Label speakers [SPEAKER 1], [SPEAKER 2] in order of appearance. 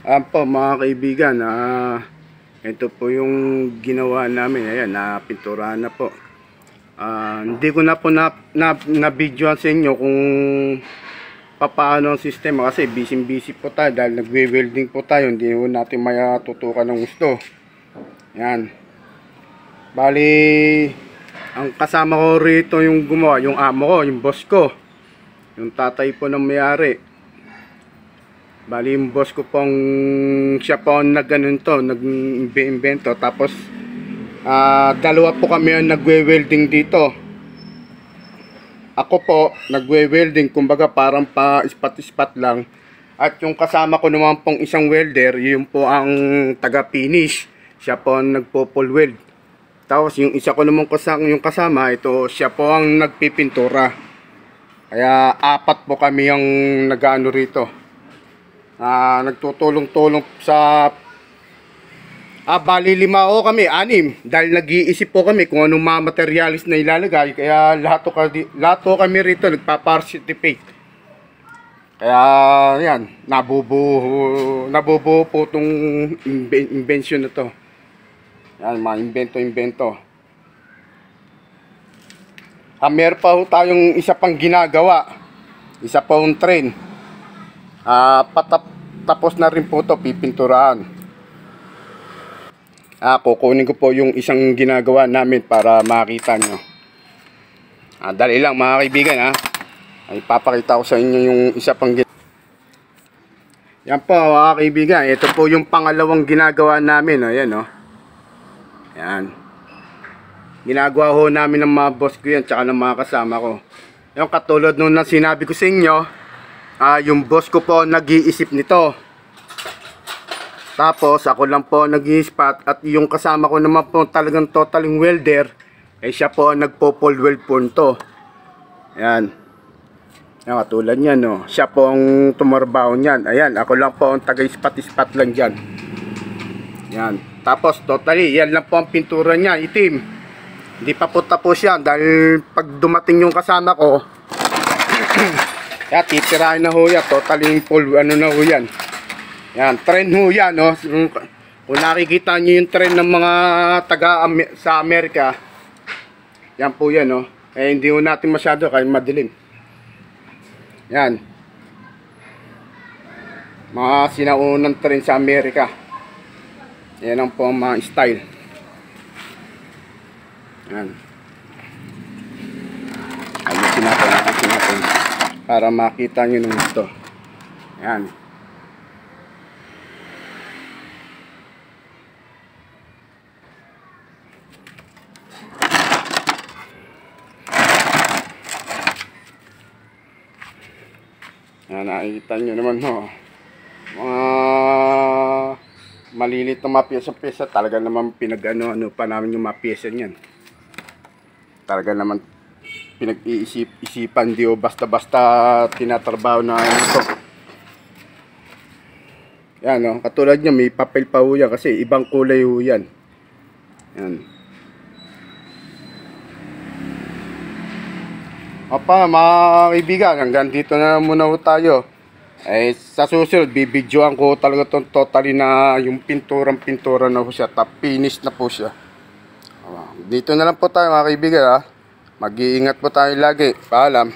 [SPEAKER 1] Po mga kaibigan, ito po yung ginawa namin. Ayan, napinturahan na po. Hindi ko na po na-videoan sa inyo kung paano ang sistema kasi busy po tayo dahil nagwe-welding po tayo. Hindi po natin matutukan ng gusto. Ayan. Bali, ang kasama ko rito yung gumawa, yung amo ko, yung boss ko. Yung tatay po ng may-ari. Bali yung boss ko pong siya po nag-invento. Tapos dalawa po kami ang nagwe-welding dito. Ako po nagwe-welding, kumbaga parang pa ispat-ispat lang. At yung kasama ko naman pong isang welder, yun po ang taga-finish. Siya po ang nagpo-full weld. Tapos yung isa ko naman kasama, ito siya po ang nagpipintura. Kaya apat po kami ang nag-ano rito. Nagtutulong-tulong sa bali 5 o kami, 6 dahil nag-iisip po kami kung anong mga materialis na ilalagay, kaya lahat po kami rito nagpa-participate. Kaya yan, nabubuo po itong invention na to. Yan, mga invento. Meron pa po tayong isa pang ginagawa, isa pang train. Tapos na rin po ito, pipinturahan. Kukunin ko po yung isang ginagawa namin para makita nyo. Dali lang mga kaibigan, ay papakita ko sa inyo yung isa pang ginagawa. Yan po mga kaibigan, ito po yung pangalawang ginagawa namin. Ayan, Ayan. Ginagawa ho namin ng mga boss ko yan, tsaka ng mga kasama ko. Yung katulad nung sinabi ko sa inyo, yung boss ko po nag-iisip nito. Tapos ako lang po nag-i-spot, at yung kasama ko naman po talagang totaling welder, siya po nagpo-full weld po nito. Ayan. Yan, katulad niyan, siya po ang tumarbaho niyan. Ayan, ako lang po ang taga-spot lang diyan. Yan. Tapos totally, yan lang po ang pintura niya, itim. Hindi pa po tapos yan dahil pag dumating yung kasama ko, kaya titirahin na ho yan, totally full na ho yan. Yan, trend ho yan, Kung nakikita nyo yung trend ng mga sa Amerika, yan po yan, hindi ho natin masyado kaya madilim. Yan. Mga sinaunang trend sa Amerika. Yan ang po ang mga style. Yan. Ayusin natin. Para makita nyo nung ito. Yan. Yan, nakikita nyo naman mga malilit na mga pyesa-pyesa. Talaga naman pinag-ano pa namin yung mga pyesa niyan. Talaga naman pinag-iisip-isipan, di o basta-basta tinatrabaho na ito. Yan, katulad niya, may papel pa ho yan kasi ibang kulay ho yan. Yan. Mga kaibigan, hanggang dito na muna ho tayo. Sa susunod, bibidyoan ko talaga itong totally na yung pintura na ho siya. Finish na po siya. Dito na lang po tayo mga kaibigan, Mag-iingat po tayo lagi. Paalam.